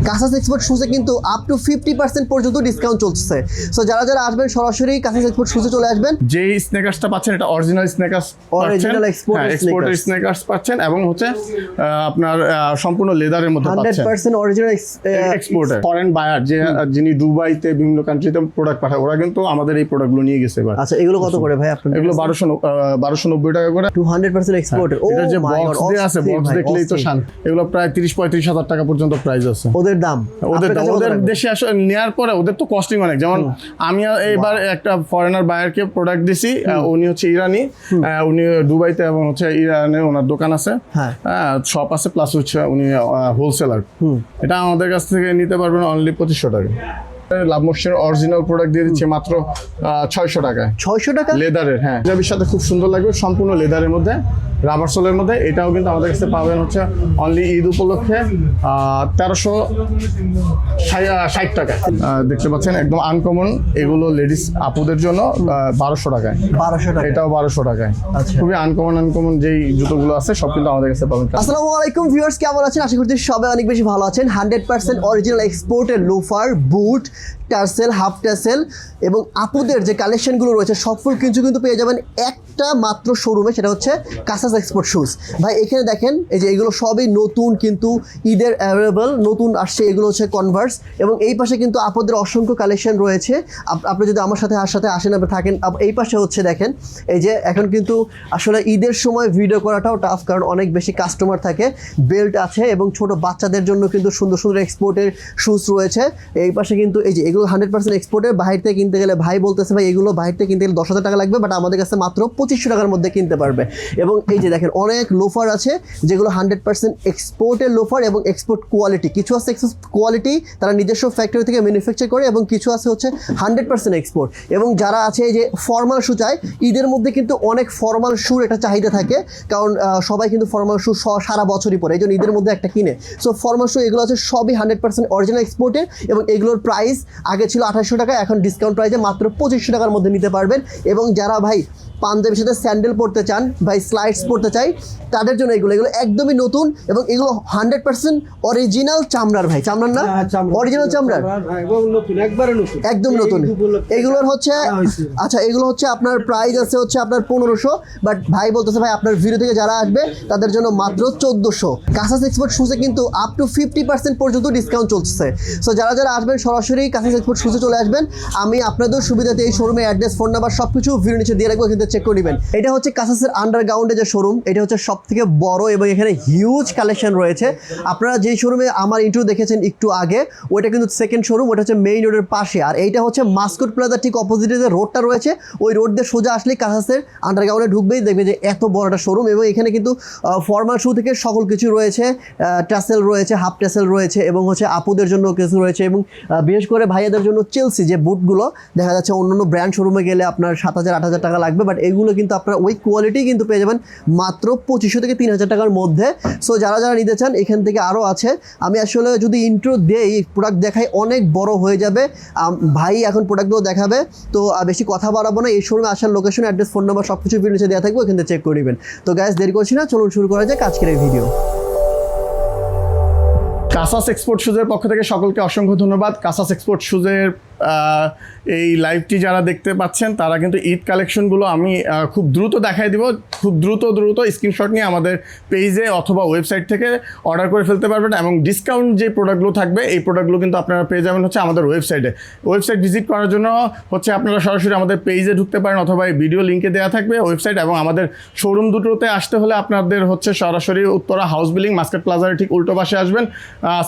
কাসাস export শুজে কিন্তু up to 50% পর্যন্ত discount চলছে। সো যারা যারা আসবেন সরাসরি কাসাস এক্সপোর্ট শুজে চলে আসবেন। যে স্নেকার্সটা পাচ্ছেন এটা অরিজিনাল স্নেকার্স, অরিজিনাল এক্সপোর্টের স্নেকার্স পাচ্ছেন এবং হচ্ছে আপনার সম্পূর্ণ লেদারের মধ্যে পাচ্ছেন 100% অরিজিনাল এক্সপোর্টার। ফরেন বায়ার যিনি দুবাইতে বিভিন্ন কান্ট্রিতে প্রোডাক্ট পাঠায় ওরা কিন্তু আমাদের এই প্রোডাক্টগুলো নিয়ে গেছে এবার। আচ্ছা এগুলো কত করে ভাই আপনাদের? এগুলো 1290 টাকা করে। 200% এক্সপোর্টের। এটা যে বক্স দিয়ে আছে, বক্স দেখলেই তো শান। এগুলো প্রায় 30-35 হাজার টাকা পর্যন্ত প্রাইস আছে ওদের দাম। ওদের দেশে আসলে নেওয়ার পরে ওদের তো কস্টিং অনেক। যেমন আমি এবার একটা ফরেনার বায়ারকে প্রোডাক্ট দিছি, উনি হচ্ছে ইরানি, উনি দুবাইতে এবং হচ্ছে ইরানে ওনার দোকান আছে, হ্যাঁ শপ আছে, প্লাস হচ্ছে উনি হোলসেলার। এটা আমাদের কাছ থেকে নিতে পারবেন অনলি 2500 টাকা। লাভ মোশনের অরিজিনাল প্রোডাক্ট দিয়ে দিচ্ছে মাত্র 600 টাকায়। 600 টাকা লেদারের, হ্যাঁ পাঞ্জাবির সাথে খুব সুন্দর লাগবে, সম্পূর্ণ লেদারের মধ্যে, রাবার সোলের মধ্যে। এটাও কিন্তু আমাদের কাছে পাবেন হচ্ছে অনলি ঈদ উপলক্ষে 1360 টাকায়। দেখতে পাচ্ছেন একদম আনকমন, এগুলো লেডিস আপুদের জন্য 1200 টাকায়। 1200 টাকা, এটাও 1200 টাকায়। খুবই আনকমন যেই জুতোগুলো আছে সব কিন্তু আমাদের কাছে পাবেন। আসসালামু আলাইকুম ভিউয়ার্স, কেমন আছেন? আশা করছি সবাই অনেক বেশি ভালো আছেন। 100% অরিজিনাল এক্সপোর্টের লোফার, বুট, টার্সেল, হাফ টার্সেল এবং আপুদের যে কালেকশনগুলো রয়েছে সবগুলো কিন্তু পেয়ে যাবেন একটা মাত্র শোরুমে, সেটা হচ্ছে কাসাস এক্সপোর্ট শুজ। ভাই এখানে দেখেন এই যে এগুলো সবই নতুন, কিন্তু ঈদের অ্যাভেলেবল নতুন আসছে, এগুলো হচ্ছে কনভার্স। এবং এই পাশে কিন্তু আপুদের অসংখ্য কালেকশন রয়েছে। আপনি যদি আমার সাথে আসেন আপনি থাকেন, এই পাশে হচ্ছে দেখেন এই যে এখন কিন্তু আসলে ঈদের সময় ভিডিও করাটাও টাফ, কারণ অনেক বেশি কাস্টমার থাকে। বেল্ট আছে এবং ছোট বাচ্চাদের জন্য কিন্তু সুন্দর সুন্দর এক্সপোর্টের শুজ রয়েছে। এই পাশে কিন্তু এই যে এগুলো 100% এক্সপোর্টের, বাইরে থেকে কিনতে গেলে ভাই বলতেছে ভাই এগুলো বাইরে থেকে কিনতে গেলে 10,000 টাকা লাগবে, বাট আমাদের কাছে মাত্র 2500 টাকার মধ্যে কিনতে পারবে। এবং এই যে দেখেন অনেক লোফার আছে যেগুলো 100% এক্সপোর্টের লোফার এবং এক্সপোর্ট কোয়ালিটি। কিছু আছে এক্সপোর্ট কোয়ালিটি, তারা নিজস্ব ফ্যাক্টরি থেকে ম্যানুফ্যাকচার করে, এবং কিছু আছে হচ্ছে 100% এক্সপোর্ট। এবং যারা আছে এই যে ফর্মাল শু চায়, ঈদের মধ্যে কিন্তু অনেক ফর্মাল শুর একটা চাহিদা থাকে, কারণ সবাই কিন্তু ফর্মাল শু সারা বছরই পরে, এই জন্য ঈদের মধ্যে একটা কিনে। সো ফর্মাল শু এগুলো আছে সবই 100% অরিজিনাল এক্সপোর্টের, এবং এগুলোর প্রাইস আগে ছিল 2800 টাকা, এখন ডিসকাউন্ট প্রাইসে মাত্র 2500 টাকার মধ্যে নিতে পারবেন। এবং যারা ভাই পাঞ্জাবির সাথে স্যান্ডেল পরতে চান, ভাই স্লাইডস পরতে চাই, তাদের জন্য এগুলো একদমই নতুন, এবং এগুলো 100% অরিজিনাল চামড়ার। ভাই চামড়ার না, অরিজিনাল চামড়ার, একদম নতুন। এগুলোর হচ্ছে আচ্ছা এগুলো হচ্ছে আপনার প্রাইস আছে হচ্ছে আপনার 1500, বাট ভাই বলতেছে ভাই আপনার ভিডিও থেকে যারা আসবে তাদের জন্য মাত্র 1400। কাসাস এক্সপোর্ট শুজে কিন্তু আপ টু 50% পর্যন্ত ডিসকাউন্ট চলছে। সো যারা যারা আসবেন সরাসরি কাসাস এক্সপোর্ট শুজে চলে আসবেন। আমি আপনাদের সুবিধাতে এই শোরুমের অ্যাড্রেস, ফোন নাম্বার সবকিছু ভিডিও নিচে দিয়ে রাখবো, কিন্তু চেক করে নেবেন। এটা হচ্ছে কাসাসের আন্ডারগ্রাউন্ডে যে শোরুম, এটা হচ্ছে সব থেকে বড় এবং এখানে হিউজ কালেকশন রয়েছে। আপনারা যে শোরুমে আমার ইন্ট্রো দেখেছেন একটু আগে, ওইটা কিন্তু সেকেন্ড শোরুম, ওটা হচ্ছে মেইন রোডের পাশে। আর এইটা হচ্ছে মাস্কট প্লাজা ঠিক অপোজিটে যে রোডটা রয়েছে, ওই রোড দিয়ে সোজা আসলে কাসাসের আন্ডারগ্রাউন্ডে ঢুকবেই দেখবে যে এত বড় একটা শোরুম। এবং এখানে কিন্তু ফর্মাল শু থেকে সকল কিছু রয়েছে, টাসেল রয়েছে, হাফ টাসেল রয়েছে, এবং হচ্ছে আপুদের জন্য কিছু রয়েছে, এবং বিশেষ করে ভাইয়াদের জন্য চেলসি যে বুটগুলো দেখা যাচ্ছে অন্যান্য ব্র্যান্ড শোরুমে গেলে আপনার 7,000-8,000 টাকা লাগবে, বাট এগুলো কিন্তু আপনারা ওই কোয়ালিটি কিন্তু পেয়ে যাবেন মাত্র 2500 থেকে 3000 টাকার মধ্যে। সো যারা যারা নিতে চান এখান থেকে আরও আছে। আমি আসলে যদি ইন্ট্রো দেই, প্রোডাক্ট দেখাই অনেক বড় হয়ে যাবে, ভাই এখন প্রোডাক্টগুলো দেখাবে, তো বেশি কথা বাড়াবো না। এই শোরুমে আসার লোকেশন, অ্যাড্রেস, ফোন নাম্বার সব কিছু ভিডিওতে দেওয়া থাকবে, ওখান থেকে চেক করে নেবেন। তো গাইস দেরি করছি না, চলুন শুরু করা যাক আজকের এই ভিডিও। কাসাস এক্সপোর্ট শুজের পক্ষ থেকে সকলকে অসংখ্য ধন্যবাদ। কাসাস এক্সপোর্ট শুজের এই লাইভটি যারা দেখতে পাচ্ছেন তারা কিন্তু ঈদ কালেকশনগুলো আমি খুব দ্রুত দেখাই দিব। খুব দ্রুত স্ক্রিনশট নিয়ে আমাদের পেজে অথবা ওয়েবসাইট থেকে অর্ডার করে ফেলতে পারবেন, এবং ডিসকাউন্ট যে প্রোডাক্টগুলো থাকবে এই প্রোডাক্টগুলো কিন্তু আপনারা পেয়ে যাবেন হচ্ছে আমাদের ওয়েবসাইটে। ওয়েবসাইট ভিজিট করার জন্য হচ্ছে আপনারা সরাসরি আমাদের পেজে ঢুকতে পারেন, অথবা এই ভিডিও লিঙ্কে দেওয়া থাকবে ওয়েবসাইট। এবং আমাদের শোরুম দুটোতে আসতে হলে আপনাদের হচ্ছে সরাসরি উত্তরা হাউস বিল্ডিং মাস্কেট প্লাজার ঠিক উল্টো পাশে আসবেন,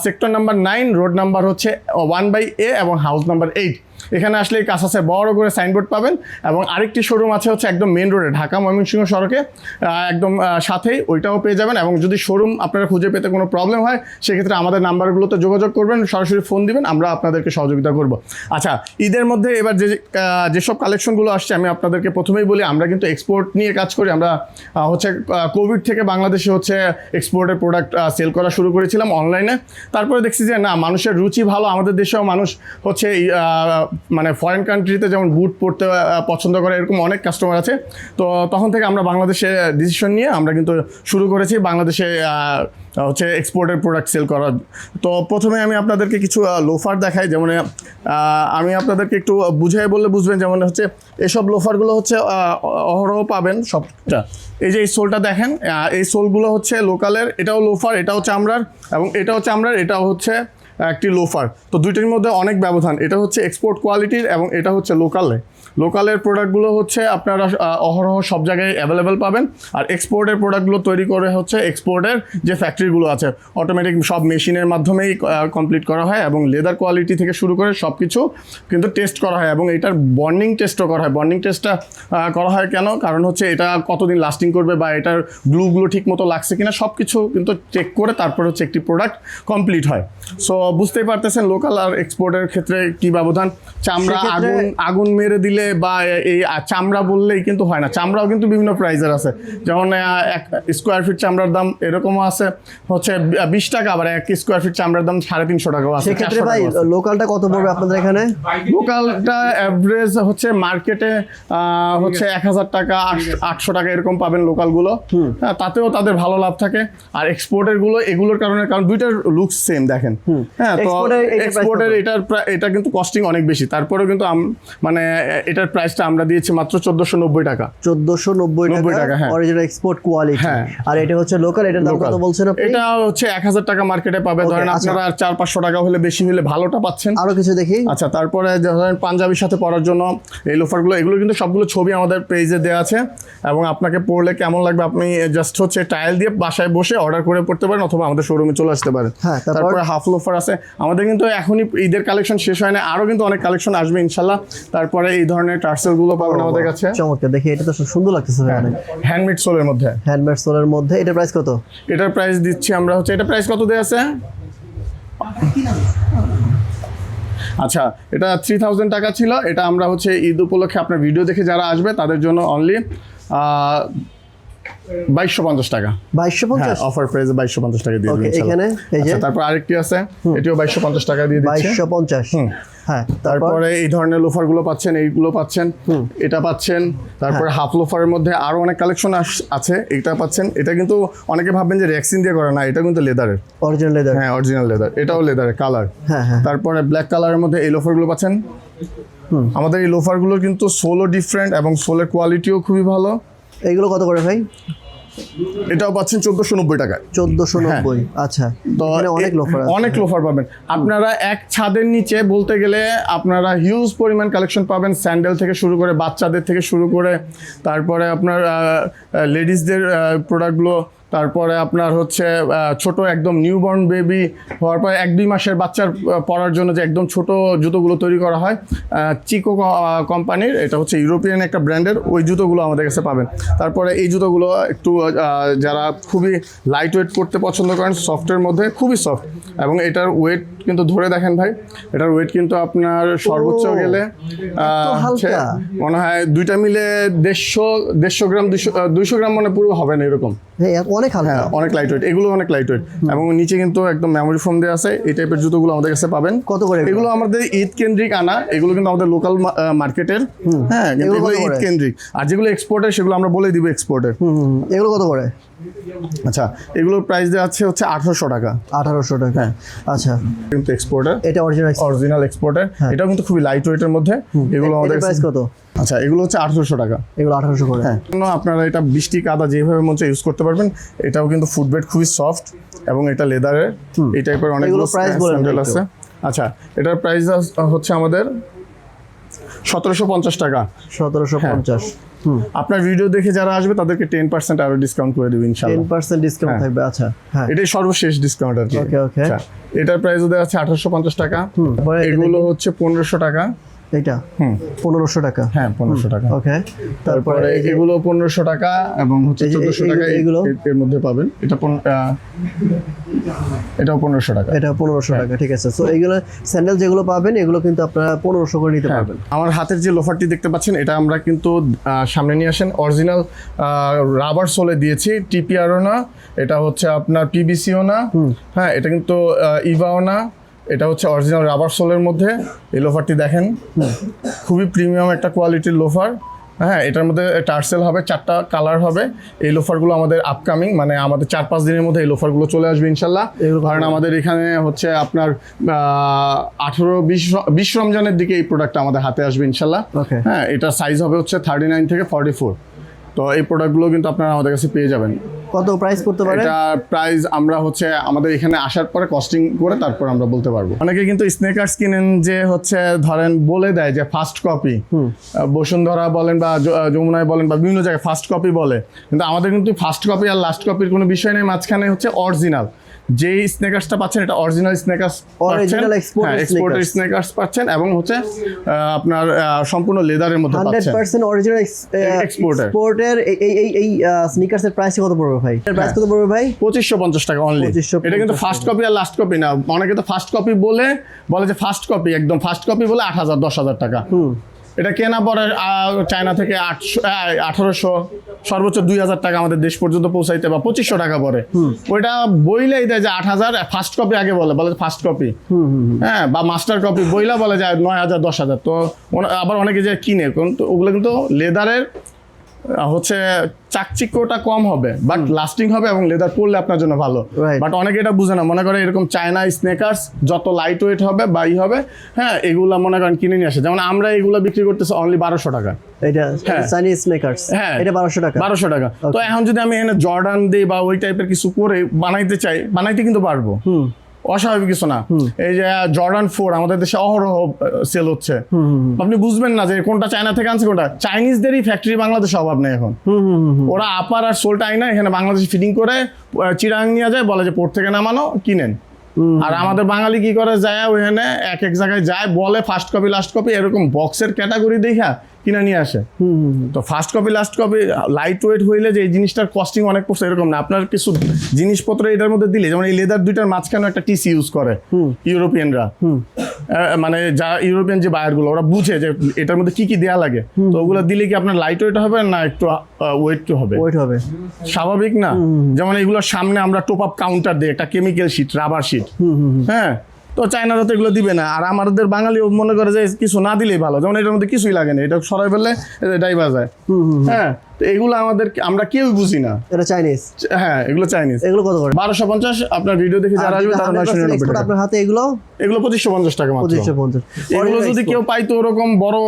সেক্টর নাম্বার 9, রোড নাম্বার হচ্ছে 1/A এবং হাউস নাম্বার 8। এখানে আসলে কাসাসে বড় করে সাইনবোর্ড পাবেন। এবং আরেকটি শোরুম আছে হচ্ছে একদম মেন রোডে, ঢাকা ময়মনসিংহ সড়কে একদম সাথেই, ওইটাও পেয়ে যাবেন। এবং যদি শোরুম আপনারা খুঁজে পেতে কোনো প্রবলেম হয় সেক্ষেত্রে আমাদের নাম্বারগুলোতে যোগাযোগ করবেন, সরাসরি ফোন দিবেন, আমরা আপনাদেরকে সহযোগিতা করব। আচ্ছা, ঈদের মধ্যে এবার যেসব কালেকশনগুলো আসছে আমি আপনাদেরকে প্রথমেই বলি, আমরা কিন্তু এক্সপোর্ট নিয়ে কাজ করি। আমরা হচ্ছে কোভিড থেকে বাংলাদেশে হচ্ছে এক্সপোর্টের প্রোডাক্ট সেল করা শুরু করেছিলাম অনলাইনে। তারপরে দেখছি যে না, মানুষের রুচি ভালো, আমাদের দেশেও মানুষ হচ্ছে মানে ফরেন কান্ট্রিতে যেমন বুট পরতে পছন্দ করে এরকম অনেক কাস্টমার আছে। তো তখন থেকে আমরা বাংলাদেশে ডিসিশন নিয়ে আমরা কিন্তু শুরু করেছি বাংলাদেশে হচ্ছে এক্সপোর্টের প্রোডাক্ট সেল করার। তো প্রথমে আমি আপনাদেরকে কিছু লোফার দেখাই, যেমন আমি আপনাদেরকে একটু বুঝাই বললে বুঝবেন। যেমন হচ্ছে এসব লোফারগুলো হচ্ছে অহরহ পাবেন সবটা। এই যে এই সোলটা দেখেন, এই সোলগুলো হচ্ছে লোকালের, এটাও লোফার, এটাও চামড়ার, এবং এটাও চামড়ার, এটাও হচ্ছে একটি লোফার। তো দুইটির মধ্যে অনেক ব্যবধান। এটা হচ্ছে এক্সপোর্ট কোয়ালিটির এবং এটা হচ্ছে লোকালের প্রোডাক্টগুলো হচ্ছে আপনারা অহরহ সব জায়গায় অ্যাভেলেবেল পাবেন। আর এক্সপোর্টের প্রোডাক্টগুলো তৈরি করে হচ্ছে এক্সপোর্টের যে ফ্যাক্টরিগুলো আছে অটোমেটিক সব মেশিনের মাধ্যমেই কমপ্লিট করা হয়, এবং লেদার কোয়ালিটি থেকে শুরু করে সব কিছু কিন্তু টেস্ট করা হয়, এবং এটার বন্ডিং টেস্টও করা হয়। বন্ডিং টেস্টটা করা হয় কেন? কারণ হচ্ছে এটা কতদিন লাস্টিং করবে বা এটার গ্লুগুলো ঠিক মতো লাগছে কিনা সব কিছু কিন্তু চেক করে তারপর হচ্ছে একটি প্রোডাক্ট কমপ্লিট হয়। সো বুঝতেই পারতেছেন লোকাল আর এক্সপোর্টের ক্ষেত্রে কি ব্যবধান। চামড়া আগুন মেরে দিলে বা এই চামড়া বললেই কিন্তু হয় না, চামড়াও কিন্তু বিভিন্ন প্রাইজের আছে। যেমন 1 স্কোয়ার ফিট চামড়ার দাম এরকমও আছে হচ্ছে 20 টাকা, আবার 1 স্কোয়ার ফিট চামড়ার দাম 350 টাকাও আছে। সেক্ষেত্রে ভাই লোকালটা কত পড়বে আপনাদের এখানে? লোকালটা অ্যাভারেজ হচ্ছে মার্কেটে হচ্ছে 1000 টাকা 800 টাকা এরকম পাবেন লোকালগুলো। হ্যাঁ, তাতেও তাদের ভালো লাভ থাকে। আর এক্সপোর্টের গুলো এগুলোর কারণে, কারণ দুইটার লুকস সেম দেখেন। হ্যাঁ, তো এক্সপোর্টের এটা কিন্তু কস্টিং অনেক বেশি, তারপরেও কিন্তু মানে এটার প্রাইসটা আমরা দিয়েছি মাত্র 1490 টাকা। 1490 টাকা অরিজিনাল এক্সপোর্ট কোয়ালিটি। হ্যাঁ, আর এটা হচ্ছে লোকাল, এটার দাম কত বলছেন আপনি? এটা হচ্ছে 1000 টাকা মার্কেটে পাবে। ধরেন আপনারা 400-500 টাকা হলে বেশি হলে ভালোটা পাচ্ছেন। আরো কিছু দেখি। আচ্ছা, তারপরে ধরেন পাঞ্জাবির সাথে পরার জন্য এই লোফারগুলো, এগুলো কিন্তু সবগুলো ছবি আমাদের পেজে দেওয়া আছে, এবং আপনাকে পরলে কেমন লাগবে আপনি জাস্ট হচ্ছে ট্রায়াল দিয়ে বাসায় বসে অর্ডার করে পড়তে পারেন, অথবা আমাদের শোরুমে চলে আসতে পারেন। তারপরে হাফ লোফার আছে আমাদের, কিন্তু এখনই ঈদের কালেকশন শেষ হয় না, আরো কিন্তু অনেক কালেকশন আসবে ইনশাল্লাহ। তারপরে এই ধরনের টার্সেল গুলো পাবেন আমাদের কাছে। চমৎকার, দেখি এটা তো সুন্দর লাগতেছে। হ্যান্ডমেড সোলের মধ্যে, হ্যান্ডমেড সোলের মধ্যে এটার প্রাইস কত? এটার প্রাইস দিচ্ছি আমরা হচ্ছে, এটা প্রাইস কত দেয়া আছে? আচ্ছা, এটা 3000 টাকা ছিল। এটা আমরা হচ্ছে ঈদ উপলক্ষে আপনার ভিডিও দেখে যারা আসবে তাদের জন্য অনলি 2250 টাকা। 2250 অফার প্রাইসে 2250 টাকা দিয়ে দিচ্ছি এখানে। এই যে তারপর আরেকটি আছে, এটিও 2250 টাকা দিয়ে দিচ্ছি। 2250। হ্যাঁ, তারপরে এই ধরনের লোফার গুলো পাচ্ছেন, এইগুলো পাচ্ছেন, এটা পাচ্ছেন। তারপরে হাফ লোফারের মধ্যে আরো অনেক কালেকশন আছে, এটা পাচ্ছেন। এটা কিন্তু অনেকে ভাববেন যে রেক্সিন দিয়ে করা, না, এটা কিন্তু লেদারের, অরিজিনাল লেদার। হ্যাঁ, অরিজিনাল লেদার, এটাও লেদারের কালার। হ্যাঁ। তারপরে ব্ল্যাক কালারের মধ্যে এই লোফার গুলো পাচ্ছেন। আমাদের এই লোফার গুলো কিন্তু সোলও ডিফারেন্ট এবং সোলের কোয়ালিটিও খুবই ভালো। এইগুলো কত করে ভাই? এটাও পাচ্ছেন 1490 টাকায়। 1490। আচ্ছা, তো অনেক লোফার পাবেন আপনারা। এক ছাদের নিচে বলতে গেলে আপনারা হিউজ পরিমাণ কালেকশন পাবেন, স্যান্ডেল থেকে শুরু করে বাচ্চাদের থেকে শুরু করে, তারপরে আপনার লেডিসদের প্রোডাক্টগুলো, তারপরে আপনার হচ্ছে ছোট একদম নিউবর্ন বেবি হওয়ার পর 1-2 মাসের বাচ্চার পরার জন্য যে একদম ছোট জুতোগুলো তৈরি করা হয় চিকো কোম্পানির, এটা হচ্ছে ইউরোপিয়ান একটা ব্র্যান্ডের, ওই জুতোগুলো আমাদের কাছে পাবেন। তারপরে এই জুতোগুলো একটু যারা খুবই লাইট ওয়েট পড়তে পছন্দ করেন, সফটের মধ্যে খুবই সফট, এবং এটার ওয়েট কিন্তু ধরে দেখেন ভাই, এটার ওয়েট কিন্তু আপনার সর্বোচ্চ গেলে মনে হয় দুইটা মিলে 150 গ্রাম 200 গ্রাম মানে পুরো হবে না এরকম। অনেক হালকা, হ্যাঁ, অনেক লাইট ওয়েট, এগুলো অনেক লাইট ওয়েট, এবং নিচে কিন্তু একদম মেমোরি ফোম দেওয়া আছে। এই টাইপের জুতোগুলো আমাদের কাছে পাবেন। কত করে? এগুলো আমাদের ঈদ কেন্দ্রিক আনা, এগুলো কিন্তু আমাদের লোকাল মার্কেটের। হ্যাঁ, কিন্তু এগুলো ঈদ কেন্দ্রিক। আর যেগুলো এক্সপোর্টের সেগুলো আমরা বলে দিব এক্সপোর্টের। এগুলো কত করে? আচ্ছা, এগুলোর প্রাইস দেওয়া আছে হচ্ছে 1800 টাকা। 1800 টাকা। হ্যাঁ, আচ্ছা, কিন্তু এক্সপোর্টার, এটা অরিজিনাল এক্সপোর্টার। এটাও কিন্তু খুবই লাইট ওয়েটের মধ্যে। এগুলো আমাদের প্রাইস কত? আচ্ছা, এগুলো হচ্ছে 1800 টাকা। এগুলো 1800 করে। হ্যাঁ, আপনারা এটা বৃষ্টি কাদা যেভাবে মন চায় ইউজ করতে পারবেন। এটাও কিন্তু ফুটবেড খুবই সফট, এবং এটা লেদারের। এই টাইপের অনেকগুলো স্যান্ডেল আছে। আচ্ছা, এটার প্রাইস হচ্ছে আমাদের 1750 টাকা। 1750। আপনার ভিডিও দেখে যারা আসবে তাদেরকে 10% আরো ডিসকাউন্ট করে দেব ইনশাআল্লাহ। 10% ডিসকাউন্ট থাকবে। আচ্ছা, হ্যাঁ, এটাই সর্বশেষ ডিসকাউন্ট আর কি। ওকে। এটার প্রাইস দেওয়া আছে 1850 টাকা। এগুলো হচ্ছে 1500 টাকা। এটা 1500 টাকা। হ্যাঁ, 1500 টাকা। ওকে। তারপরে এগুলো 1500 টাকা এবং হচ্ছে 1400 টাকা এর মধ্যে পাবেন। এটাও 1500 টাকা। এটা 1500 টাকা, ঠিক আছে। সো এইগুলো স্যান্ডেল যেগুলো পাবেন এগুলো কিন্তু আপনারা 1500 করে নিতে পারবেন। আমার হাতের যে লোফারটি দেখতে পাচ্ছেন, এটা আমরা কিন্তু সামনে নিয়ে আসেন, অরিজিনাল রাবার সোলে দিয়েছি, টিপিআরও না, এটা হচ্ছে আপনার পিবিসিও না। হ্যাঁ, এটা কিন্তু ইভাও না, এটা হচ্ছে অরিজিনাল রাবার সোলের মধ্যে এই লোফারটি দেখেন, খুবই প্রিমিয়াম একটা কোয়ালিটির লোফার। হ্যাঁ, এটার মধ্যে টার্সেল হবে, 4টা কালার হবে। এই লোফারগুলো আমাদের আপকামিং, মানে আমাদের 4-5 দিনের মধ্যে এই লোফারগুলো চলে আসবে ইনশাল্লাহ। কারণ আমাদের এখানে হচ্ছে আপনার 18-20 রমজানের দিকে এই প্রোডাক্টটা আমাদের হাতে আসবে ইনশাল্লাহ। হ্যাঁ, এটার সাইজ হবে হচ্ছে 39 থেকে 44। তো এই প্রোডাক্টগুলো কিন্তু আপনারা আমাদের কাছে পেয়ে যাবেন। কত প্রাইস পড়তে পারে? এটা প্রাইস আমরা হচ্ছে আমাদের এখানে আসার পরে কস্টিং করে তারপর আমরা বলতে পারবো। অনেকে কিন্তু স্নেকার্স কিনেন যে হচ্ছে ধরেন বলে দেয় যে ফার্স্ট কপি, বসুন্ধরা বলেন বা যমুনায় বলেন বা বিভিন্ন জায়গায় ফার্স্ট কপি বলে, কিন্তু আমাদের কিন্তু ফার্স্ট কপি আর লাস্ট কপির কোনো বিষয় নেই, মাঝখানে হচ্ছে অরিজিনাল যে স্নেকার্সটা পাচ্ছেন এটা অরিজিনাল স্নেকার্স পাচ্ছেন, এক্সপোর্টের স্নেকার্স পাচ্ছেন এবং হচ্ছে আপনার সম্পূর্ণ লেদারের মধ্যে পাচ্ছেন 100% অরিজিনাল এক্সপোর্টের এই স্নিকার্সের প্রাইস কত পড়বে ভাই? এর প্রাইস কত পড়বে ভাই? 2550 টাকা অনলি। এটা কিন্তু ফার্স্ট কপি আর লাস্ট কপি না, অনেকে তো ফার্স্ট কপি বলে যে ফার্স্ট কপি, একদম ফার্স্ট কপি বলে 8000-10,000 টাকা। এটা কেনা পরে চায়না থেকে 1800 সর্বোচ্চ 2000 টাকা আমাদের দেশ পর্যন্ত পৌঁছাইতে বা 2500 টাকা পরে। ওইটা বইলেই দেয় যে 8000, ফার্স্ট কপি আগে বলে ফার্স্ট কপি, হ্যাঁ, বা মাস্টার কপি বইলা বলে যায় 9000-10,000। তো আবার অনেকে যে কিনে, কিন্তু ওগুলো কিন্তু লেদারের হচ্ছে চাকচিক্যটা কম হবে বাট লাস্টিং হবে এবং লেদার পরলে আপনার জন্য ভালো। বাট অনেকে এটা বুঝে না, মনে করে এরকম চায়না স্নেকার্স যত লাইট ওয়েট হবে বা হবে, হ্যাঁ, এগুলা মনে করেন কিনে নিয়ে আসে। যেমন আমরা এগুলা বিক্রি করতেছি অনলি 1200 টাকা। এটা চাইনিজ স্নেকার্স, হ্যাঁ, এটা 1200 টাকা। 1200 টাকা। তো এখন যদি আমি এখানে জর্ডান দিই বা ওই টাইপের কিছু করে বানাইতে চাই, বানাইতে কিন্তু পারবো, অস্বাভাবিক কিছু না। এই যে জর্ডান 4 আমাদের দেশে অহরহ সেল হচ্ছে, আপনি বুঝবেন না যে কোনটা চায়না থেকে আনছে, কোনটা চাইনিজদেরই ফ্যাক্টরি বাংলাদেশে অভাব নেই এখন। ওরা আপার আর সোলটা আইনা এখানে বাংলাদেশে ফিটিং করে চিরাং নিয়ে যায়, বলে যে পোর্ট থেকে নামানো কিনেন। আর আমাদের বাঙালি কি করে যায় ওইখানে এক জায়গায় যায়, বলে ফার্স্ট কপি লাস্ট কপি এরকম বক্সের ক্যাটাগরি দেখা কিনা নিয়ে আসে। তো first copy last copy light weight হইলে যে এই জিনিসটার কস্টিং অনেক পড়ছে এরকম না। আপনার কিছু জিনিসপত্র এটার মধ্যে দিলে, যেমন এই লেদার দুইটার মাঝখানে একটা টিসি ইউজ করে ইউরোপিয়ানরা, মানে যারা ইউরোপিয়ান যে বায়ারগুলো ওরা বুঝে যে এটার মধ্যে কি কি দেওয়া লাগে। তো ওগুলো দিলে কি আপনার লাইট ওয়েট হবে না একটু ওয়েট হবে? স্বাভাবিক না। যেমন এগুলোর সামনে আমরা টপ আপ কাউন্টার দিই, একটা কেমিক্যাল শিট, রাবার শিট, হ্যাঁ, তো চায়নারা তো এগুলো দিবে না। আর আমাদের বাঙালিও মনে করে যে কিছু না দিলেই ভালো, যেমন এটার মধ্যে কিছুই লাগে না, এটা সরাই ফেললে ডাইবা যায়। হ্যাঁ, তো এগুলো আমরা কেউই বুঝি না। এটা চাইনিজ, হ্যাঁ, এগুলো চাইনিজ। এগুলো কত করে? 1250। আপনার ভিডিও দেখে যারা আসবে তারা 999 টাকা। আপনার হাতে এগুলো 2550 টাকা মাত্র। 2550। এগুলো যদি কেউ পাইতো ওরকম বড়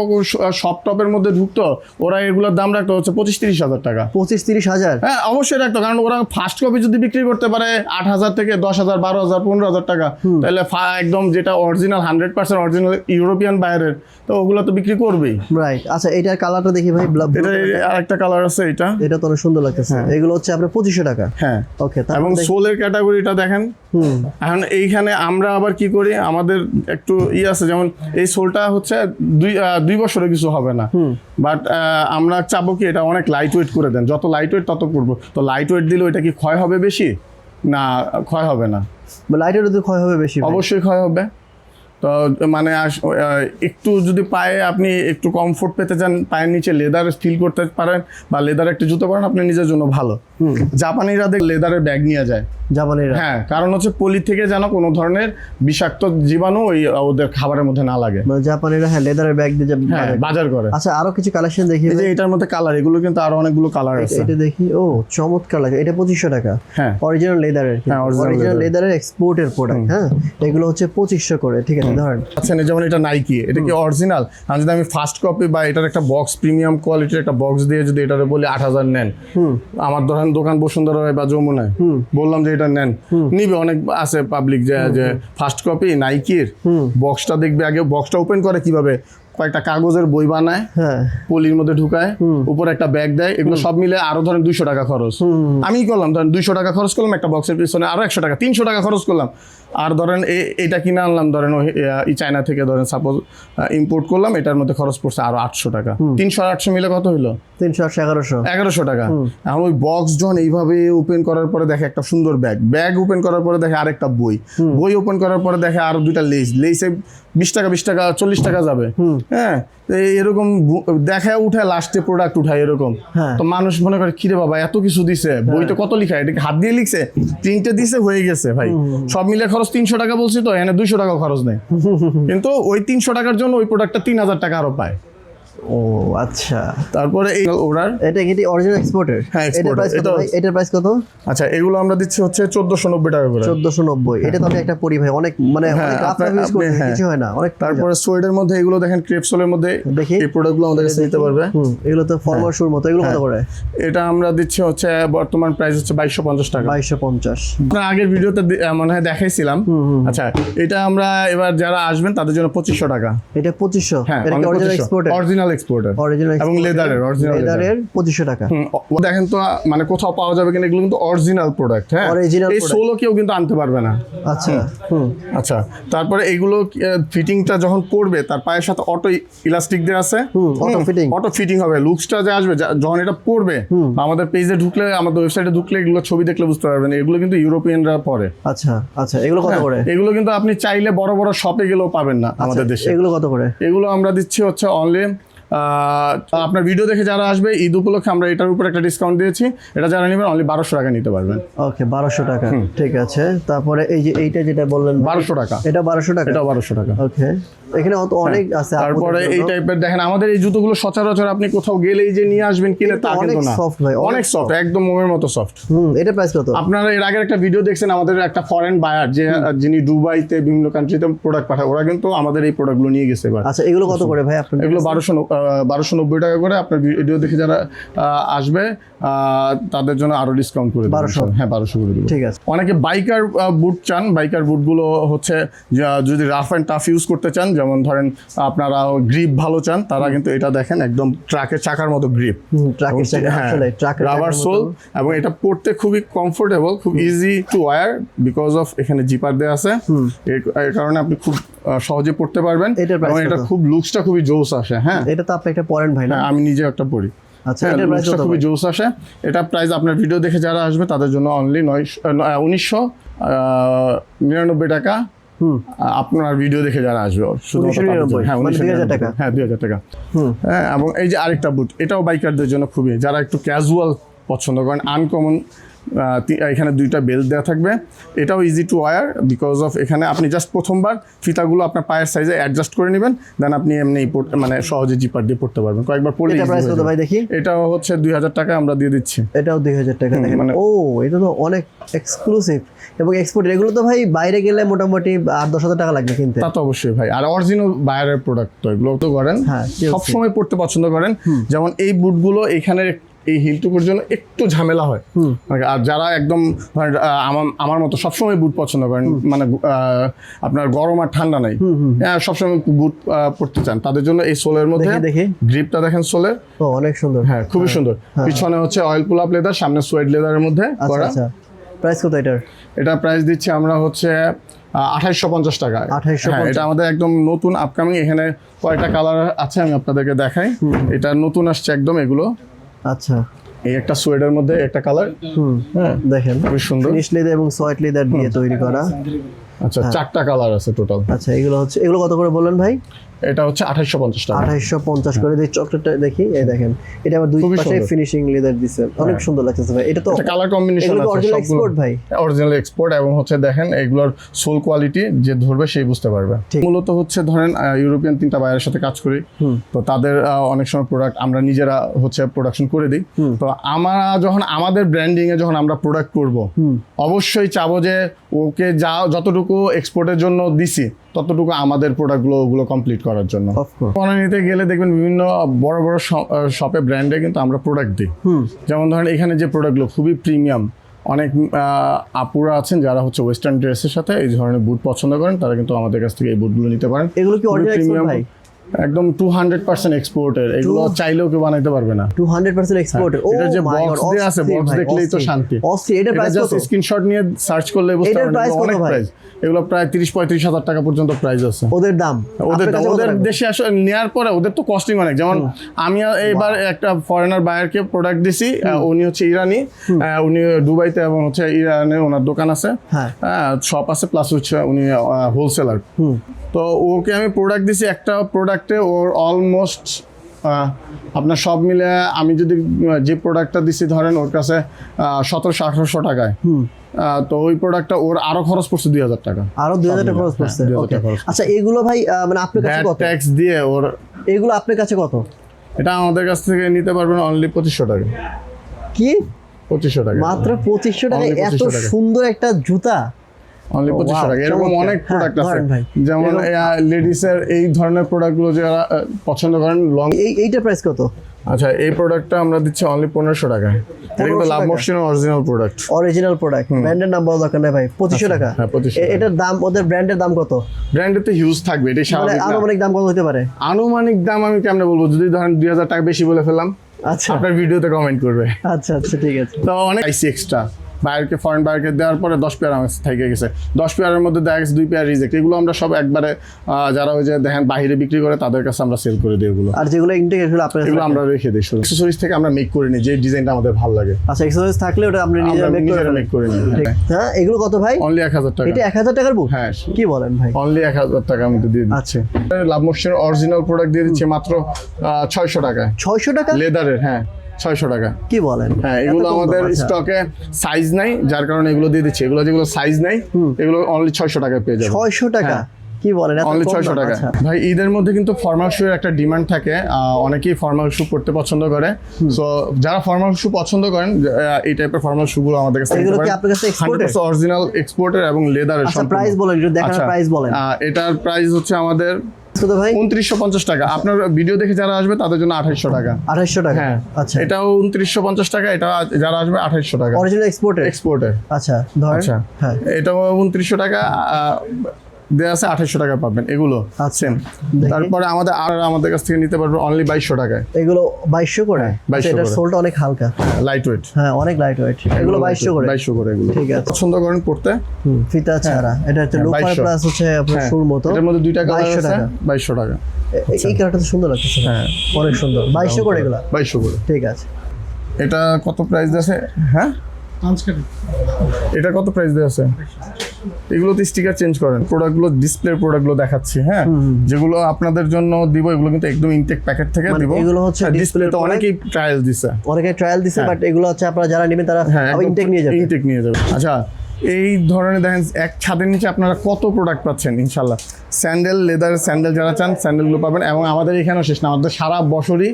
শপ টপের মধ্যে ঢুকতো, ওরা এগুলোর দাম রাখতো হচ্ছে 25-30 হাজার টাকা। 25-30 হাজার? হ্যাঁ, অবশ্যই রাখতো, কারণ ওরা ফার্স্ট কপি যদি বিক্রি করতে পারে 8000 থেকে 10,000, 12,000, 15,000 টাকা, তাহলে একদম যেটা অরিজিনাল 100% অরিজিনাল ইউরোপিয়ান বাইরের, তো ওগুলো তো বিক্রি করবেই। রাইট। আচ্ছা, এটার কালারটা দেখি ভাই। এটা আরেকটা কালার আছে, এটা তো অনেক সুন্দর লাগতেছে। এগুলো হচ্ছে আপনার 2500 টাকা। হ্যাঁ, ওকে। এবং সোলের ক্যাটাগরিটা দেখেন। এখন এইখানে আমরা আবার কি করি, আমাদের একটু আছে, যেমন এই সোলটা হচ্ছে 2 বছরে কিছু হবে না, বাট আমরা চাবো কি এটা অনেক লাইট ওয়েট করে দেন, যত লাইট ওয়েট তত করবো। তো লাইট ওয়েট দিলে ওইটা কি ক্ষয় হবে বেশি? না, ক্ষয় হবে না। লাইট ওয়েট ক্ষয় হবে বেশি? অবশ্যই ক্ষয় হবে। তো মানে একটু যদি পায়ে আপনি একটু কমফোর্ট পেতে চান, পায়ের নিচে লেদার ফিল করতে পারেন বা লেদার একটা জুতো পরেন, আপনি নিজের জন্য ভালো। জাপানিরা লেদারের ব্যাগ নিয়ে যায়, জাপানিরা। হ্যাঁ, কারণ হচ্ছে পলি থেকে যেন কোনো ধরনের বিষাক্ত জীবাণু ওদের খাবারের মধ্যে না লাগে। জাপানিরা হ্যাঁ লেদারের ব্যাগ দিয়ে বাজার করে। আচ্ছা, আরো কিছু কালেকশন দেখি। এই যে এটার মধ্যে কালার, এগুলো কিন্তু আরো অনেকগুলো কালার আছে। এটা দেখি, ও চমৎকার লাগে। এটা 2500 টাকা। হ্যাঁ, অরিজিনাল লেদারের। হ্যাঁ, অরিজিনাল লেদারের এক্সপোর্টের প্রোডাক্ট। হ্যাঁ, এগুলো হচ্ছে 2500 করে। ঠিক আছে, ধরেন। আচ্ছা, যেমন এটা নাইকি, এটা কি অরিজিনাল? আর যদি আমি ফার্স্ট কপি বা এটার একটা বক্স, প্রিমিয়াম কোয়ালিটির একটা বক্স দিয়ে যদি এটারে বলি 8000 নেন, আমার ধরেন দোকান বসুন্ধরা বা যমুনায় বললাম যে এটা নেন, নিবে অনেক আছে পাবলিক যে ফার্স্ট কপি নাইকির বক্সটা দেখবে আগে, বক্সটা ওপেন করে কিভাবে, কয়েকটা কাগজের বই বানায়, পলির মধ্যে ঢুকায়, উপরে একটা ব্যাগ দেয়, এগুলো সব মিলে আরো ধরেন 200 টাকা খরচ। আমি করলাম ধরেন 200 টাকা খরচ করলাম, একটা বক্সের পিছনে আরো 100 টাকা, 300 টাকা খরচ করলাম। আর ধরেন এটা কিনে আনলাম, ধরেন ওই চায়না থেকে ধরেন সাপোজ ইম্পোর্ট করলাম, এটার মধ্যে খরচ পড়ছে আরো 800 টাকা। 300 আর 800 মিলে কত হইলো? 300 1100 টাকা। এখন ওই বক্স যখন এইভাবে ওপেন করার পরে দেখে একটা সুন্দর ব্যাগ ওপেন করার পরে দেখে আরেকটা বই ওপেন করার পরে দেখে আরো 2টা লেসে 20 টাকা 40 টাকা যাবে। হ্যাঁ এরকম দেখায় উঠে লাস্টে প্রোডাক্ট উঠায় এরকম। হ্যাঁ। তো মানুষ মনে করে কিরে বাবা এত কিছু দিছে, বইতে কত লিখা, এটা কি হাত দিয়ে লিখছে, প্রিন্টে দিছে হয়ে গেছে ভাই। সব মিলে খরচ 300 টাকা বলছি, তো এখানে 200 টাকা খরচ নেই, কিন্তু ওই 300 টাকার জন্য ওই প্রোডাক্টটা 3000 টাকা আরো পায়। ও আচ্ছা, তারপরে এই ওরার এটা কি অরিজিনাল এক্সপোর্টের? হ্যাঁ, এটার exporter, প্রাইস কত এটা- ভাই? এটার প্রাইস কত? আচ্ছা এগুলো আমরা দিচ্ছি হচ্ছে 1490 টাকা করে। 1490। এটা তো আমি একটা পরি ভাই, অনেক মানে হ্যাঁ, অনেক রাফ আপনি- ইউজ করতে হ্যাঁ। কিছু হয় না, অনেক তারপরে সোয়েডের মধ্যে এগুলো দেখেন, ক্রেপসোলের মধ্যে দেখি। এই প্রোডাক্টগুলো আমাদের কাছে নিতে পারবে। এগুলো তো ফর্মাল শুর মতো, এগুলো কত করে? এটা আমরা দিচ্ছি হচ্ছে বর্তমান প্রাইস হচ্ছে 2250 টাকা। 2250। আমরা আগের ভিডিওতে মনে হয় দেখাইছিলাম। আচ্ছা এটা আমরা এবার যারা আসবেন তাদের জন্য 2500 টাকা। এটা 2500। হ্যাঁ, এটা কি অরিজিনাল এক্সপোর্টের? অরিজিনাল এক্সপোর্টার অরিজিনাল এবং লেদারের, অরিজিনাল লেদারের 2500 টাকা। দেখেন তো মানে কোথাও পাওয়া যাবে কিনা, এগুলো কিন্তু অরিজিনাল প্রোডাক্ট। হ্যাঁ, Original এই product। সোলো কেউ কিন্তু আনতে পারবে না। আচ্ছা হুম। আচ্ছা তারপরে এইগুলো ফিটিংটা যখন পড়বে তার পায়ের সাথে অটো ইলাস্টিক দেওয়া আছে, auto fitting। অটো ফিটিং হবে। লুকসটা যে আসবে যখন এটা পড়বে, আমাদের পেজে ঢুকলে, আমাদের ওয়েবসাইটে ঢুকলে এগুলো ছবি দেখলে বুঝতে পারবেন এগুলো কিন্তু ইউরোপিয়ানরা পরে। আচ্ছা আচ্ছা, এগুলো কত করে? এগুলো কিন্তু আপনি চাইলে বড় বড় শপে গেলেও পাবেন না আমাদের দেশে। এগুলো কত করে? এগুলো আমরা দিচ্ছি হচ্ছে অনলি আপনার ভিডিও দেখে যারা আসবে ঈদ উপলক্ষে আমরা এটার উপর একটা ডিসকাউন্ট দিয়েছি। এটা যারা নেবেন অনলি 1200 টাকা নিতে পারবেন। ওকে 1200 টাকা, ঠিক আছে। তারপরে এই যে এইটা যেটা বললেন 1200 টাকা, এটা 1200 টাকা। এটা 1200 টাকা। ওকে, এখানে অনেক আছে। তারপরে এই টাইপের দেখেন, আমাদের এই জুতোগুলো সচরাচর আপনি কোথাও গেলেই যে নিয়ে আসবেন কিনে তা অনেক কিন্তু না। soft ভাই, অনেক সফট, একদম মোমের মতো সফট। এটা প্রাইস কত? আপনারা এর আগের একটা ভিডিও দেখছেন, আমাদের একটা ফরেন বায়ার যে যিনি দুবাইতে বিভিন্ন কান্ট্রিতে প্রোডাক্ট পাঠায়, ওরা কিন্তু আমাদের এই প্রোডাক্টগুলো নিয়ে গেছে এবার। আচ্ছা এগুলো কত করে ভাই আপনার? এগুলো 1290 টাকা করে। আপনার ভিডিও দেখে যারা আসবে তাদের জন্য আরো ডিসকাউন্ট করে দেব। 1200? হ্যাঁ 1200 করে দেব। ঠিক আছে। অনেকে বাইকার বুট চান, বাইকার বুটগুলো হচ্ছে যদি রাফ অ্যান্ড টাফ ইউজ করতে চান, যেমন ধরেন আপনারা গ্রিপ ভালো চান, তারা কিন্তু এটা দেখেন একদম ট্রাকের চাকার মতো গ্রিপ, ট্রাকের চাকা, আসলে ট্রাকের রাবার সোল, এবং এটা পড়তে খুবই কমফোর্টেবল, খুব easy to wire because of এখানে জিপার দেওয়া আছে। এর কারণে আপনি খুব সহজে পড়তে পারবেন, এটার price এবং এটা কত? খুব লুকসটা খুবই জোস আসে। হ্যাঁ, এটা তো আপনি একটা পরেন ভাই না? হ্যাঁ, আমি নিজে একটা পড়ি। আচ্ছা এটার প্রাইস কত? খুবই জোস আসে। এটা প্রাইস আপনার ভিডিও দেখে যারা আসবে তাদের জন্য অনলি 1999 টাকা। আপনার ভিডিও দেখে যারা আসবে শুধু 1999, হ্যাঁ, মানে 2000 টাকা। হ্যাঁ 2000 টাকা। হ্যাঁ, এবং এই যে আরেকটা বুট, এটাও বাইকারদের জন্য খুবই, যারা একটু ক্যাজুয়াল পছন্দ করেন, আনকমন। এখানে দুইটা বেল্ট দেওয়া থাকবে। এটাও easy to wire because of এখানে আপনি জাস্ট প্রথমবার ফিতাগুলো আপনার পায়ের সাইজে অ্যাডজাস্ট করে নেবেন, দেন আপনি এমনি মানে সহজে জিপার দিয়ে পড়তে পারবেন, কয়েকবার পড়লে এটা প্রাইস কত ভাই দেখি? এটাও হচ্ছে 2000 টাকা আমরা দিয়ে দিচ্ছি। এটাও 2000 টাকা। দেখেন মানে- ও এটা তো অনেক এক্সক্লুসিভ এবং এক্সপোর্ট। এগুলো তো ভাই বাইরে গেলে মোটামুটি 8-10 হাজার টাকা লাগবে কিনতে। তা তো অবশ্যই ভাই, আর অরিজিনাল বায়ারের প্রোডাক্ট তো এগুলো তো করেন, হ্যাঁ, সবসময় পড়তে পছন্দ করেন। যেমন এই বুটগুলো এখানে এই হিলটুকুর জন্য একটু ঝামেলা হয়, আর যারা একদম আমার মতো সবসময় বুট পছন্দ করেন, মানে আপনার গরম আর ঠান্ডা নাই, হ্যাঁ সবসময় বুট পড়তে চান, তাদের জন্য এই সোলের মধ্যে দেখি। গ্রিপটা দেখেন সোলের, ও অনেক সুন্দর। হ্যাঁ খুবই সুন্দর। পিছনে হচ্ছে অয়েল পুল আপ লেদার, সামনে সোয়েড লেদারের মধ্যে আচ্ছা করা। আচ্ছা, প্রাইস কত এটার? এটা প্রাইস দিচ্ছি আমরা হচ্ছে 2850 টাকা। 2850 হ্যাঁ, এটা আমাদের একদম নতুন আপকামিং। এখানে কয়টা কালার আছে আমি আপনাদেরকে দেখাই। এটা নতুন আসছে একদম এগুলো। আচ্ছা, এই একটা সোয়েডের মধ্যে একটা কালার, হ্যাঁ দেখেন খুবই সুন্দর। ফিনিশ লেদার এবং সয়েট লেদার দিয়ে তৈরি করা। আচ্ছা 4টা কালার আছে টোটাল। আচ্ছা এগুলো কত করে বললেন ভাই? এটা হচ্ছে 2850 টাকা। 2850 করে। দিয়ে চকলেটটা দেখি, এই দেখেন এটা আবার দুই খুবই পাশে সুন্দর। ফিনিশিং লেদার দিছে, অনেক সুন্দর লাগতেছে ভাই। এটা তো কালার কম্বিনেশন এগুলো আছে অরিজিনাল সবগুলো। এক্সপোর্ট ভাই? অরিজিনাল এক্সপোর্ট, এবং হচ্ছে দেখেন এগুলোর সোল কোয়ালিটি যে ধরবে সেই বুঝতে পারবে। মূলত হচ্ছে ধরেন ইউরোপিয়ান 3টা বায়ারের সাথে কাজ করি, তো তাদের অনেক সময় প্রোডাক্ট আমরা নিজেরা হচ্ছে প্রোডাকশন করে দিই। তো আমরা যখন আমাদের ব্র্যান্ডিং এ যখন আমরা প্রোডাক্ট করব, অবশ্যই চাবো যে ওকে যতটুকু এক্সপোর্টের জন্য দিছি ততটুকু আমাদের প্রোডাক্টগুলো ওগুলো কমপ্লিট করার জন্য। পণ্য নিতে গেলে দেখবেন বিভিন্ন বড় বড় শপে ব্র্যান্ডে কিন্তু আমরা প্রোডাক্ট দিই। যেমন ধরেন এখানে যে প্রোডাক্টগুলো খুবই প্রিমিয়াম, অনেক আপুরা আছেন যারা হচ্ছে ওয়েস্টার্ন ড্রেসের সাথে এই ধরনের বুট পছন্দ করেন, তারা কিন্তু আমাদের কাছ থেকে এই বুটগুলো নিতে পারেন। এগুলো কি খুবই অরিজিনাল এক্সপোর্ট premium, ভাই? একদম 200% এক্সপোর্টের। এগুলো চাইলেও কেউ বানাইতে পারবে না। 200% এক্সপোর্ট। ও এটা যে মাই বক্স গড, দিয়ে আছে, বক্স দেখলেই তো শান্তি। অস্থির। এটা প্রাইস কত? স্ক্রিনশট নিয়ে সার্চ করলে বুঝতে এটার পারবেন price কত অনেক ভাই? প্রাইস। এগুলো প্রায় 30-35 হাজার টাকা পর্যন্ত প্রাইস আছে। ওদের দাম ওদের দেশে আসলে নেওয়ার পরে ওদের তো কস্টিং অনেক। যেমন আমি এবার একটা ফরেনার বায়ারকে প্রোডাক্ট দিছি, উনি হচ্ছে ইরানি, উনি দুবাইতে এবং হচ্ছে ইরানে ওনার দোকান আছে, হ্যাঁ শপ আছে, প্লাস হচ্ছে উনি হোলসেলার। তো ওকে আমি প্রোডাক্ট দিছি, একটা প্রোডাক্ট প্রোডাক্টে ওর অলমোস্ট আপনার সব মিলে আমি যদি যে প্রোডাক্টটা দিচ্ছি ধরেন ওর কাছে 1700-1800 টাকায়, তো ওই প্রোডাক্টটা ওর আরো খরচ পড়ছে 2000 টাকা, আরো 2000 টাকা খরচ পড়ছে। ওকে, আচ্ছা এগুলো ভাই মানে আপনার কাছে কত? ট্যাক্স দিয়ে ওর এগুলো আপনার কাছে কত? এটা আমাদের কাছ থেকে নিতে পারবেন অনলি 2500 টাকা। কি 2500 টাকা? মাত্র 2500 টাকা? Only এত 2500 টাকা। সুন্দর একটা জুতা অনলি 2500 টাকা। এরকম চমৎকার। অনেক প্রোডাক্ট আছে, ধরেন ভাই, যেমন লেডিসের এই ধরনের প্রোডাক্টগুলো যারা পছন্দ করেন লং। এইটা প্রাইস কত? আচ্ছা, এই প্রোডাক্টটা আমরা দিচ্ছি অনলি 1500 টাকা। এটা কিন্তু 1500 লাভ টাকা? মোশনের অরিজিনাল প্রোডাক্ট। অরিজিনাল প্রোডাক্ট, ব্র্যান্ডের নাম বলা দরকার নাই ভাই। 2500 টাকা? হ্যাঁ, 2500 টাকা। এটার দাম, ওদের ব্র্যান্ডের দাম কত? ব্র্যান্ডের তো হিউজ থাকবে, এটাই মানে স্বাভাবিক না? আনুমানিক দাম কত হতে পারে? আনুমানিক দাম আমি কেমনে বলবো, যদি ধরেন 2000 টাকা বেশি বলে ফেললাম, আচ্ছা আপনার ভিডিওতে কমেন্ট করবে। আচ্ছা আচ্ছা ঠিক আছে। তো অনেক আইসি এক্সট্রা বাইরকে, ফরেন বাইরকে দেওয়ার পরে 10 পেয়ার আমার থেকে গেছে। 10 পেয়ারের মধ্যে দেখা গেছে 2 পেয়ার রিজেক্ট। এগুলো আমরা সব একবারে যারা ওই যে দেখেন বাইরে বিক্রি করে তাদের কাছে আমরা সেল করে দিই এগুলো। আর যেগুলো ইনটেক এগুলো আপনার এগুলো আমরা রেখে দিই শুধু। অ্যাকসেসরিজ থেকে আমরা মেক করে নিই যে ডিজাইনটা আমাদের ভালো লাগে। আচ্ছা, এক্সেসরিজ থাকলে ওটা আপনি নিজেরা আমরা মেক করে নিজেরা মেক করে নিই। হ্যাঁ, এগুলো কত ভাই? অনলি 1000 টাকা। এটা 1000 টাকার বুক? হ্যাঁ। কি বলেন ভাই? অনলি 1000 টাকা আমি তো দিয়ে দিচ্ছি। লাভ মোশনের অরিজিনাল প্রোডাক্ট দিয়ে দিচ্ছি মাত্র 600 টাকায়। 600 টাকা? লেদারের, হ্যাঁ 600 টাকা। কি বলেন? হ্যাঁ, এগুলো আমাদের স্টকে সাইজ নাই, যার কারণে এগুলো দিয়ে দিচ্ছি। এগুলো যেগুলো সাইজ নাই এগুলো অনলি 600 টাকায় পেয়ে যাবেন। 600 টাকা? হ্যাঁ। কি বলেন, এত অনলি কম 600 দাম? টাকা। আচ্ছা। ভাই ঈদের মধ্যে কিন্তু ফর্মাল শু এর একটা ডিমান্ড থাকে, অনেকেই ফর্মাল শু পড়তে পছন্দ করে। সো যারা ফর্মাল শু পছন্দ করেন, এই টাইপের ফর্মাল শু গুলো আমাদের কাছে এগুলো কি আপনার কাছে এক্সপোর্টেড? 100% অরিজিনাল এক্সপোর্টের এবং লেদারের। আচ্ছা, প্রাইস বলেন, একটু দেখানোর প্রাইস বলেন। এটার প্রাইস হচ্ছে আমাদের কত ভাই? 2950 টাকা। আপনার ভিডিও দেখে যারা আসবে তাদের জন্য 2800 টাকা। 2800 টাকা? হ্যাঁ, আচ্ছা। এটাও 2950 টাকা। এটা যারা আসবে 2800 টাকা। Original exported? এক্সপোর্টের। আচ্ছা ধরেন। আচ্ছা, হ্যাঁ, এটাও 2900 টাকা দেয়া আছে, 2800 টাকা পাবেন এগুলো সেম। তারপরে আমাদের কাছ থেকে নিতে পারবে অনলি 2200 টাকায়। এগুলো 2200 করে? 2200 এটার করে। সোলটা অনেক হালকা, লাইট ওয়েট। হ্যাঁ অনেক লাইট ওয়েট। এগুলো 2200 করে? 2200 করে এগুলো। ঠিক আছে। পছন্দ করেন পড়তে? ফিতা ছাড়া এটা হচ্ছে লোফার 2200 প্লাস হচ্ছে আপনার শুর মতো। এর মধ্যে দুইটা কালার 2200 আছে। টাকা। 2200 টাকা। এই কালারটা তো সুন্দর লাগছে। হ্যাঁ, অনেক সুন্দর। 2200 করে এগুলো? 2200 করে। ঠিক আছে। এটা কত প্রাইস আছে? হ্যাঁ, এটা কত প্রাইস দেওয়া আছে? এগুলোতে স্টিকার চেঞ্জ করেন। প্রোডাক্টগুলো ডিসপ্লে প্রোডাক্টগুলো দেখাচ্ছি, হ্যাঁ, যেগুলো আপনাদের জন্য দিব এগুলো কিন্তু একদম ইনটেক প্যাকেট থেকে মানে দিব। এগুলো হচ্ছে ডিসপ্লে তো অনেকেই ট্রায়াল দিছে, অনেকে ট্রায়াল দিছে, বাট এগুলো হচ্ছে আপনারা যারা নেবেন তারা ইনটেক নিয়ে যাবেন। ইনটেক নিয়ে যাবে। আচ্ছা, এই ধরনের দেখেন এক ছাদের নিচে আপনারা কত প্রোডাক্ট পাচ্ছেন ইনশাল্লাহ। স্যান্ডেল, লেদার স্যান্ডেল যারা চান স্যান্ডেলগুলো পাবেন। এবং আমাদের এখানেও শেষ না, আমাদের সারা বছরই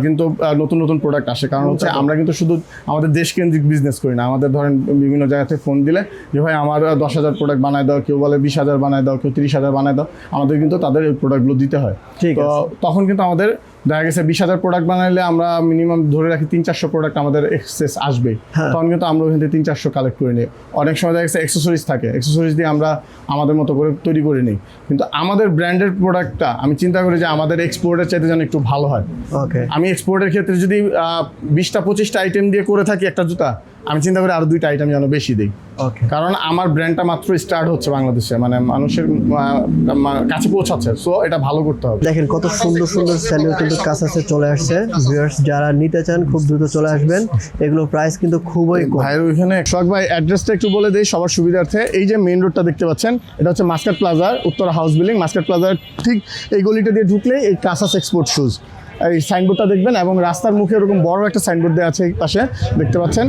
কিন্তু নতুন নতুন প্রোডাক্ট আসে। কারণ হচ্ছে আমরা কিন্তু শুধু আমাদের দেশকেন্দ্রিক বিজনেস করি না। আমাদের ধরেন বিভিন্ন জায়গা থেকে ফোন দিলে যে ভাই আমার 10,000 প্রোডাক্ট বানায় দাও, কেউ বলে 20,000 বানায় দাও, কেউ 30,000 বানায় দাও, আমাদের কিন্তু তাদের এই প্রোডাক্টগুলো দিতে হয়। তো তখন কিন্তু আমাদের দেখা গেছে 20,000 প্রোডাক্ট বানাইলে আমরা মিনিমাম ধরে রাখি 300-400 প্রোডাক্ট আমাদের এক্সেস আসবে। তখন কিন্তু আমরা ওখান থেকে 300-400 কালেক্ট করে নিই। অনেক সময় দেখা গেছে অ্যাক্সেসরিজ থাকে, অ্যাক্সেসরিজ দিয়ে আমরা আমাদের মতো করে তৈরি করে নিই। কিন্তু আমাদের ব্র্যান্ডের প্রোডাক্টটা আমি চিন্তা করি যে আমাদের এক্সপোর্টের চাইতে যেন একটু ভালো হয়। আমি এক্সপোর্টের ক্ষেত্রে যদি 20টা-25টা আইটেম দিয়ে করে থাকি একটা জুতা, আমি চিন্তা করি আরো 2টা আইটেম যেন বেশি দিই। কারণ আমার ব্র্যান্ডটা মাত্র স্টার্ট হচ্ছে বাংলাদেশে, মানে মানুষের কাছে পৌঁছাচ্ছে। সো এটা ভালো করতে হবে। দেখেন কত সুন্দর সুন্দর স্যান্ডেল কিন্তু কাছে চলে আসছে। ভিউয়ার্স যারা নিতে চান খুব দ্রুত চলে আসবেন। এগুলোর প্রাইস কিন্তু খুবই কম। ভাইয়ের ওইখানে সোহাগ ভাই অ্যাড্রেসটা একটু বলে দেই সবার সুবিধার্থে। এই যে মেইন রোডটা দেখতে পাচ্ছেন, এটা হচ্ছে মাস্কাট প্লাজার উত্তরা হাউস বিল্ডিং। মাস্কাট প্লাজার ঠিক এই গলিটা দিয়ে ঢুকলেই এই কাসাস এক্সপোর্ট শুজ এই সাইনবোর্ডটা দেখবেন, এবং রাস্তার মুখে এরকম বড় একটা সাইনবোর্ড দেওয়া আছে এই পাশে দেখতে পাচ্ছেন।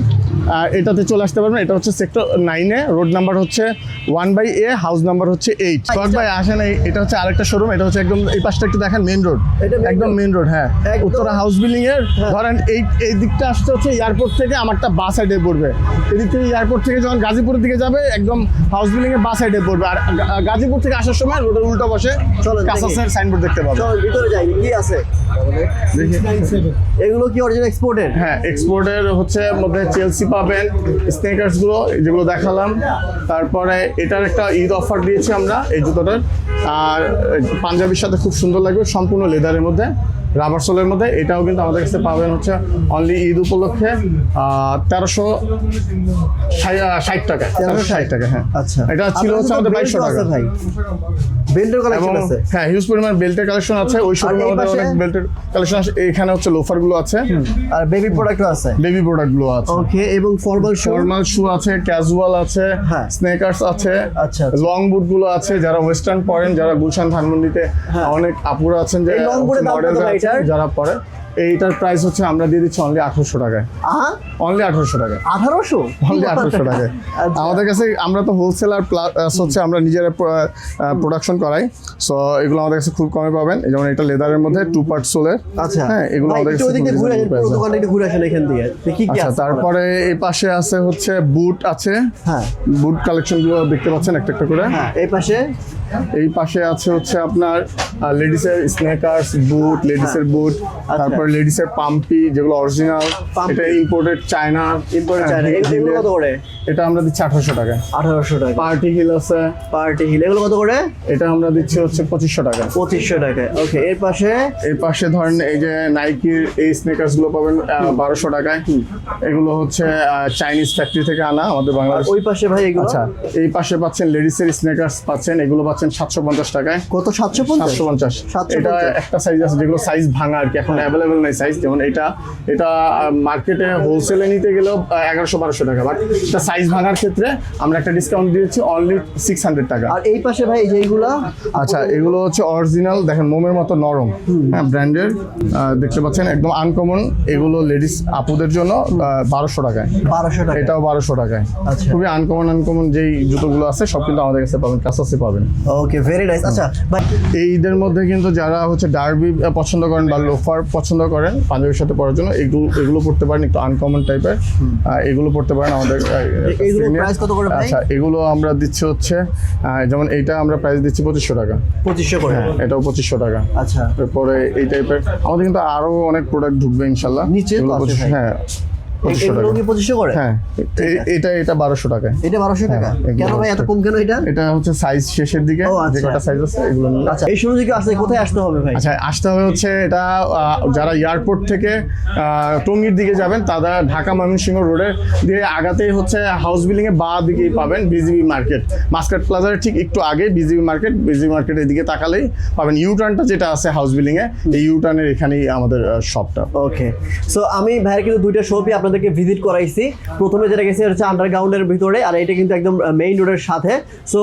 এটাতে চলে আসতে পারবেন। এটা হচ্ছে সেক্টর 9-এ, রোড নাম্বার হচ্ছে 1/A, হাউস নাম্বার হচ্ছে 8। সোহাগ ভাই আসেন, এটা হচ্ছে আরেকটা শোরুম। এটা হচ্ছে একদম এই পাশটা একটু দেখেন, মেইন রোড, একদম মেইন রোড। হ্যাঁ, উত্তরা হাউস বিল্ডিং এর ধরেন এই দিকটা আসতে হচ্ছে এয়ারপোর্ট থেকে, আমারটা বাঁ সাইডে পড়বে। এদিক থেকে এয়ারপোর্ট থেকে যখন গাজীপুরের দিকে যাবে একদম হাউস বিল্ডিং এর বাঁ সাইডে পড়বে। আর গাজীপুর থেকে আসার সময় রোডের উল্টো বসে কাসাসের সাইনবোর্ড দেখতে পাবেন। চল ভিতরে যাই, কি আছে দেখি। এগুলো কি অরিজিনাল এক্সপোর্টেড? হ্যাঁ, এক্সপোর্টের হচ্ছে মধ্যে চেলসি পাবেন, স্নেকার্স গুলো যেগুলো দেখালাম। তারপরে এটার একটা ঈদ অফার দিয়েছি আমরা এই জুতোটার। আর পাঞ্জাবির সাথে খুব সুন্দর লাগবে, সম্পূর্ণ লেদারের মধ্যে। রাবার সোলের মধ্যে। এটাও কিন্তু আমাদের কাছে পাবেন হচ্ছে অনলি ঈদ উপলক্ষে 1360 টাকা। 1360 টাকা, হ্যাঁ। আচ্ছা, এটা ছিল হচ্ছে আমাদের 2200 টাকা ভাই। বেল্টের কালেকশন আছে, হ্যাঁ, হিউজ পরিমাণ বেল্টের কালেকশন আছে। ওই শোরুমে আমাদের অনেক বেল্টের কালেকশন আছে। এখানে হচ্ছে লোফার গুলো আছে, আর বেবি প্রোডাক্টও আছে। বেবি প্রোডাক্ট গুলো আছে। ওকে, এবং ফর্মাল শু আছে, ক্যাজুয়াল আছে, হ্যাঁ। স্নেকার্স আছে, আচ্ছা, লং বুট গুলো আছে। যারা ওয়েস্টার্ন পরেন, যারা গুলশান ধানমন্ডিতে অনেক আপুরা আছেন যে লং বুটের দাম কত ভাই এটার? যারা পরে, এইটার প্রাইস হচ্ছে আমরা দিয়ে দিচ্ছি অনলি 1800 টাকায়। অনলি 1800 টাকায়, 1800, অনলি 1800 টাকায়। আমাদের কাছে, আমরা তো হোলসেলার প্লাস হচ্ছে আমরা নিজেরা প্রোডাকশন করাই, সো এগুলো আমাদের কাছে খুব কমে পাবেন। যেমন এটা লেদারের মধ্যে 2 পার্ট সোলের। আচ্ছা, হ্যাঁ, এগুলো আমাদের কাছে ঘুরে আসেন, পুরো দোকানটা একটু ঘুরে আসেন এখান থেকে, কি কি আছে। তারপরে এই পাশে আছে হচ্ছে বুট আছে, হ্যাঁ, বুট কালেকশন গুলো দেখতে পাচ্ছেন একটা একটা করে। হ্যাঁ, এই পাশে আছে হচ্ছে আপনার লেডিসের স্নেকার্স বুট, লেডিসের বুট, তারপর লেডিসের পাম্পি যেগুলো অরিজিনাল, এটা ইম্পোর্টেড চায়না। এগুলো কত করে? এটা আমরা দিচ্ছি 1800 টাকা। 1800 টাকা। পার্টি হিল আছে, পার্টি হিল, এগুলো কত করে? এটা আমরা দিচ্ছি হচ্ছে 2500 টাকা। 2500 টাকা। ওকে, এর পাশে ধরেন এই যে নাইকির এই স্নেকার্স গুলো পাবেন 1200 টাকায়। এগুলো হচ্ছে চাইনিজ ফ্যাক্টরি থেকে আনা আমাদের বাংলাদেশ। ওই পাশে ভাই এগুলো? আচ্ছা, এই পাশে পাচ্ছেন লেডিসের স্নেকার্স পাচ্ছেন, এগুলো পাচ্ছেন 750 টাকায়। কত? 750? এটা একটা সাইজ আছে যেগুলো সাইজ ভাঙা আর কি, এখন অ্যাভেলেবেল নাই সাইজ। যেমন এটা মার্কেটে হোলসেলে নিতে গেলেও 1100-1200 টাকা, বাট এটা সাইজ ভাঙার ক্ষেত্রে আমরা একটা ডিসকাউন্ট দিয়েছি অনলি 600 টাকা। আর এই পাশে ভাই যে এইগুলা? আচ্ছা, এগুলো হচ্ছে অরিজিনাল, দেখেন মোমের মতো নরম, হ্যাঁ, ব্র্যান্ডের, দেখতে পাচ্ছেন একদম আনকমন। এগুলো লেডিস আপুদের জন্য 1200 টাকায়। 1200 টাকা, এটাও 1200 টাকায়। আচ্ছা, খুবই আনকমন যেই জুতোগুলো আছে সব কিন্তু আমাদের কাছে পাবেন, কাছে পাবেন। ওকে, ভেরি নাইস। আচ্ছা ভাই, এই ঈদের মধ্যে কিন্তু যারা হচ্ছে ডার্বি পছন্দ করেন বা লোফার পছন্দ করেন পাঞ্জাবির সাথে পরার জন্য, এগুলো পড়তে পারেন, একটু আনকমন টাইপের, এগুলো পড়তে পারেন আমাদের। এগুলো প্রাইস কত করে ভাই? আচ্ছা, এগুলো আমরা দিচ্ছি হচ্ছে যেমন এইটা আমরা প্রাইস দিচ্ছি 2500 টাকা। 2500 করে? হ্যাঁ, এটাও 2500 টাকা। আচ্ছা, তারপরে এই টাইপের আমাদের কিন্তু আরো অনেক প্রোডাক্ট ঢুকবে ইনশাল্লাহ। নিচে তো আছে ভাই। হ্যাঁ, 2500 কি 2500 করে? হ্যাঁ, এটা 1200 টাকায়। এটা 1200 টাকা? কেন ভাই এত কম কেন এটা? এটা হচ্ছে সাইজ শেষের দিকে, যে কটা সাইজ আছে এগুলো নিয়ে। আচ্ছা, এই সময় কি আসলে কোথায় আসতে হবে ভাই? আচ্ছা, আসতে হবে হচ্ছে এটা যারা এয়ারপোর্ট থেকে টঙ্গীর দিকে যাবেন, তারা ঢাকা ময়মনসিংহ রোডের দিয়ে আগাতেই হচ্ছে হাউস বিল্ডিং এ বাঁ দিকেই পাবেন বিজিবি মার্কেট, মাস্কাট প্লাজার ঠিক একটু আগে বিজিবি মার্কেটের দিকে তাকালেই পাবেন ইউটার্নটা যেটা আছে হাউস বিল্ডিং এ, এই ইউটার্নের এখানেই আমাদের শপটা। ওকে, সো আমি ভাইয়ের কিন্তু দুইটা শপই আপনাদেরকে ভিজিট করাইছি। প্রথমে যেটা গেছে হচ্ছে আন্ডারগ্রাউন্ডের ভিতরে, আর এটা কিন্তু একদম মেইন রোডের সাথে। সো